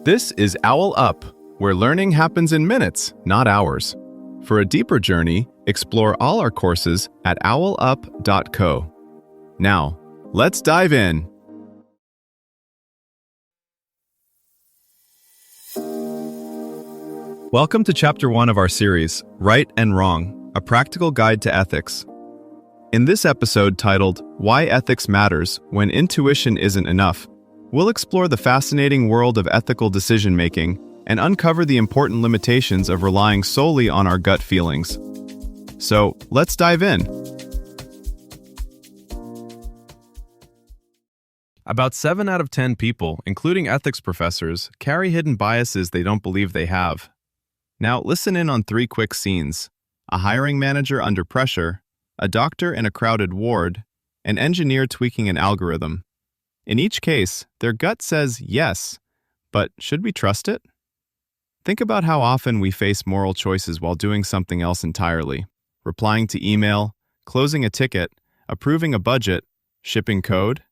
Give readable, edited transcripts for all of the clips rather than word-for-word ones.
This is OwlUp, where learning happens in minutes, not hours. For a deeper journey, explore all our courses at owlup.co. Now, let's dive in. Welcome to Chapter 1 of our series, Right and Wrong, a practical guide to ethics. In this episode titled, Why Ethics Matters When Intuition Isn't Enough, we'll explore the fascinating world of ethical decision-making and uncover the important limitations of relying solely on our gut feelings. So, let's dive in. About 7 out of 10 people, including ethics professors, carry hidden biases they don't believe they have. Now, listen in on 3 quick scenes: a hiring manager under pressure, a doctor in a crowded ward, an engineer tweaking an algorithm. In each case, their gut says yes, but should we trust it? Think about how often we face moral choices while doing something else entirely: replying to email, closing a ticket, approving a budget, shipping code.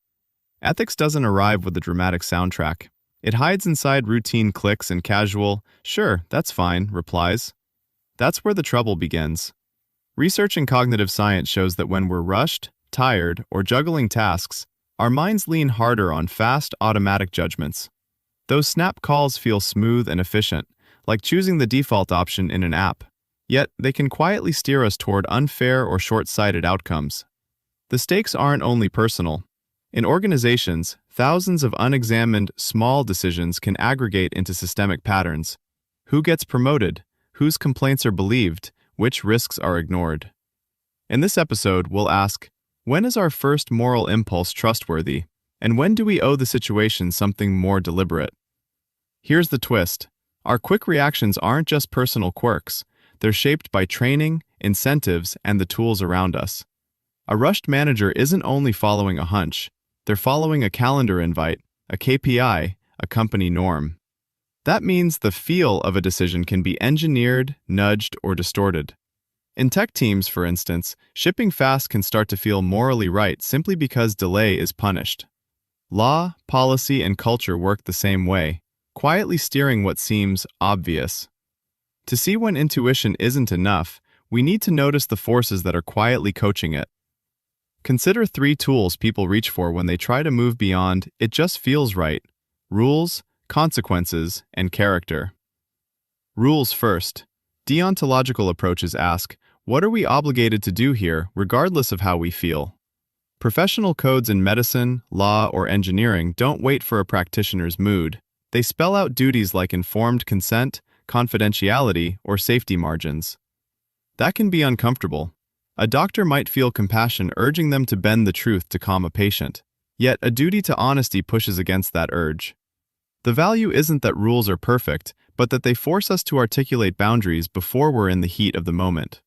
Ethics doesn't arrive with a dramatic soundtrack. It hides inside routine clicks and casual, "Sure, that's fine," replies. That's where the trouble begins. Research in cognitive science shows that when we're rushed, tired, or juggling tasks, our minds lean harder on fast, automatic judgments. Those snap calls feel smooth and efficient, like choosing the default option in an app. Yet, they can quietly steer us toward unfair or short-sighted outcomes. The stakes aren't only personal. In organizations, thousands of unexamined, small decisions can aggregate into systemic patterns. Who gets promoted? Whose complaints are believed? Which risks are ignored? In this episode, we'll ask, when is our first moral impulse trustworthy, and when do we owe the situation something more deliberate? Here's the twist. Our quick reactions aren't just personal quirks. They're shaped by training, incentives, and the tools around us. A rushed manager isn't only following a hunch. They're following a calendar invite, a KPI, a company norm. That means the feel of a decision can be engineered, nudged, or distorted. In tech teams, for instance, shipping fast can start to feel morally right simply because delay is punished. Law, policy, and culture work the same way, quietly steering what seems obvious. To see when intuition isn't enough, we need to notice the forces that are quietly coaching it. Consider 3 tools people reach for when they try to move beyond "it just feels right": rules, consequences, and character. Rules first. Deontological approaches ask, what are we obligated to do here, regardless of how we feel? Professional codes in medicine, law, or engineering don't wait for a practitioner's mood. They spell out duties like informed consent, confidentiality, or safety margins. That can be uncomfortable. A doctor might feel compassion urging them to bend the truth to calm a patient. Yet a duty to honesty pushes against that urge. The value isn't that rules are perfect, but that they force us to articulate boundaries before we're in the heat of the moment.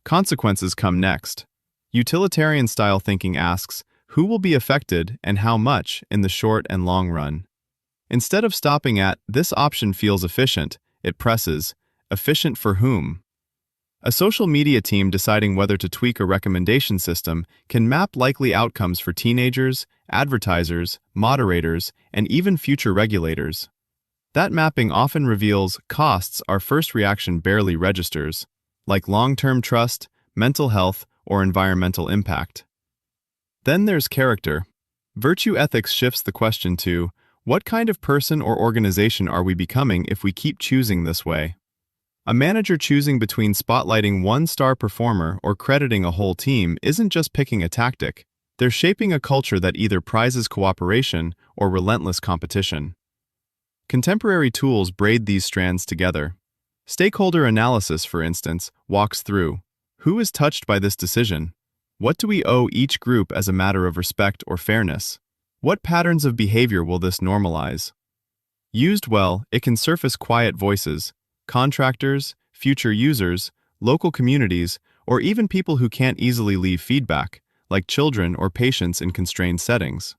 Consequences come next. Utilitarian-style thinking asks, who will be affected and how much in the short and long run? Instead of stopping at, this option feels efficient, it presses, efficient for whom? A social media team deciding whether to tweak a recommendation system can map likely outcomes for teenagers, advertisers, moderators, and even future regulators. That mapping often reveals costs our first reaction barely registers, like long-term trust, mental health, or environmental impact. Then there's character. Virtue ethics shifts the question to, what kind of person or organization are we becoming if we keep choosing this way? A manager choosing between spotlighting one star performer or crediting a whole team isn't just picking a tactic. They're shaping a culture that either prizes cooperation or relentless competition. Contemporary tools braid these strands together. Stakeholder analysis, for instance, walks through, who is touched by this decision? What do we owe each group as a matter of respect or fairness? What patterns of behavior will this normalize? Used well, it can surface quiet voices, contractors, future users, local communities, or even people who can't easily leave feedback, like children or patients in constrained settings.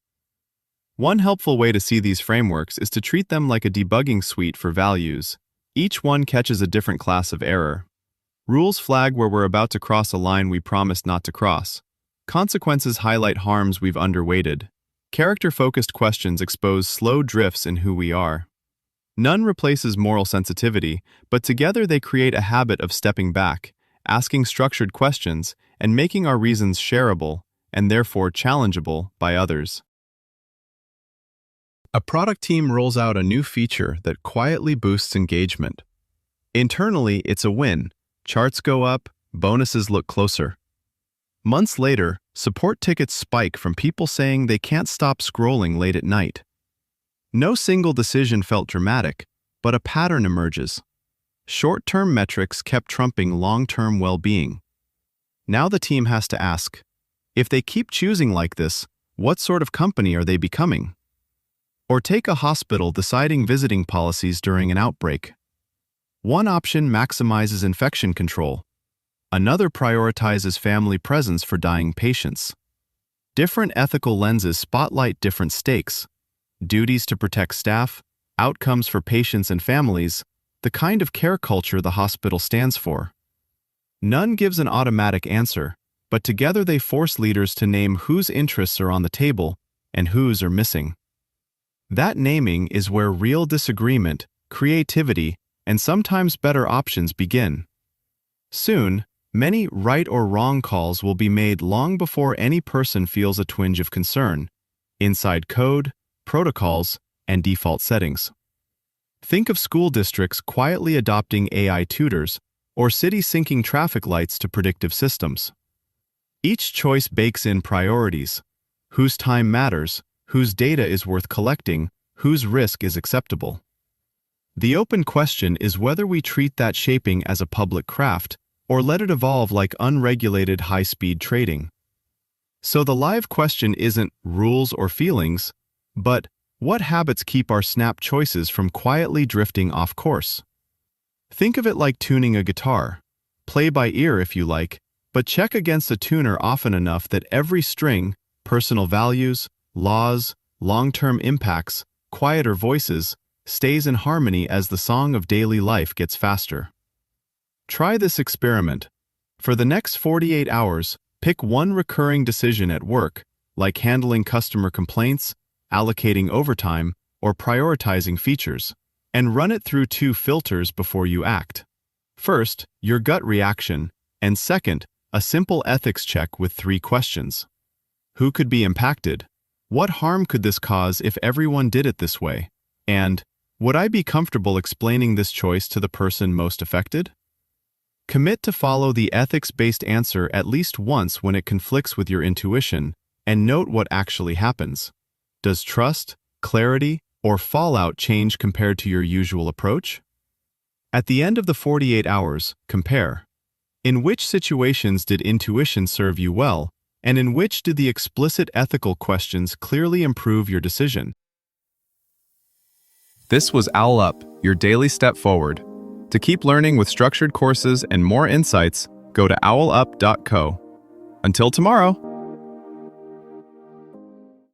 One helpful way to see these frameworks is to treat them like a debugging suite for values. Each one catches a different class of error. Rules flag where we're about to cross a line we promised not to cross. Consequences highlight harms we've underweighted. Character-focused questions expose slow drifts in who we are. None replaces moral sensitivity, but together they create a habit of stepping back, asking structured questions, and making our reasons shareable, and therefore challengeable, by others. A product team rolls out a new feature that quietly boosts engagement. Internally, it's a win. Charts go up, bonuses look closer. Months later, support tickets spike from people saying they can't stop scrolling late at night. No single decision felt dramatic, but a pattern emerges. Short-term metrics kept trumping long-term well-being. Now the team has to ask, if they keep choosing like this, what sort of company are they becoming? Or take a hospital deciding visiting policies during an outbreak. One option maximizes infection control. Another prioritizes family presence for dying patients. Different ethical lenses spotlight different stakes: duties to protect staff, outcomes for patients and families, the kind of care culture the hospital stands for. None gives an automatic answer, but together they force leaders to name whose interests are on the table and whose are missing. That naming is where real disagreement, creativity, and sometimes better options begin. Soon, many right or wrong calls will be made long before any person feels a twinge of concern, inside code, protocols, and default settings. Think of school districts quietly adopting AI tutors or cities syncing traffic lights to predictive systems. Each choice bakes in priorities: whose time matters, whose data is worth collecting, whose risk is acceptable. The open question is whether we treat that shaping as a public craft or let it evolve like unregulated high-speed trading. So the live question isn't rules or feelings, but what habits keep our snap choices from quietly drifting off course? Think of it like tuning a guitar. Play by ear if you like, but check against a tuner often enough that every string, personal values, laws, long-term impacts, quieter voices, stays in harmony as the song of daily life gets faster. Try this experiment. For the next 48 hours, pick one recurring decision at work, like handling customer complaints, allocating overtime, or prioritizing features, and run it through 2 filters before you act. First, your gut reaction, and second, a simple ethics check with 3 questions. Who could be impacted? What harm could this cause if everyone did it this way? And, would I be comfortable explaining this choice to the person most affected? Commit to follow the ethics-based answer at least once when it conflicts with your intuition, and note what actually happens. Does trust, clarity, or fallout change compared to your usual approach? At the end of the 48 hours, compare. In which situations did intuition serve you well, and in which did the explicit ethical questions clearly improve your decision? This was OwlUp, your daily step forward. To keep learning with structured courses and more insights, go to owlup.co. Until tomorrow!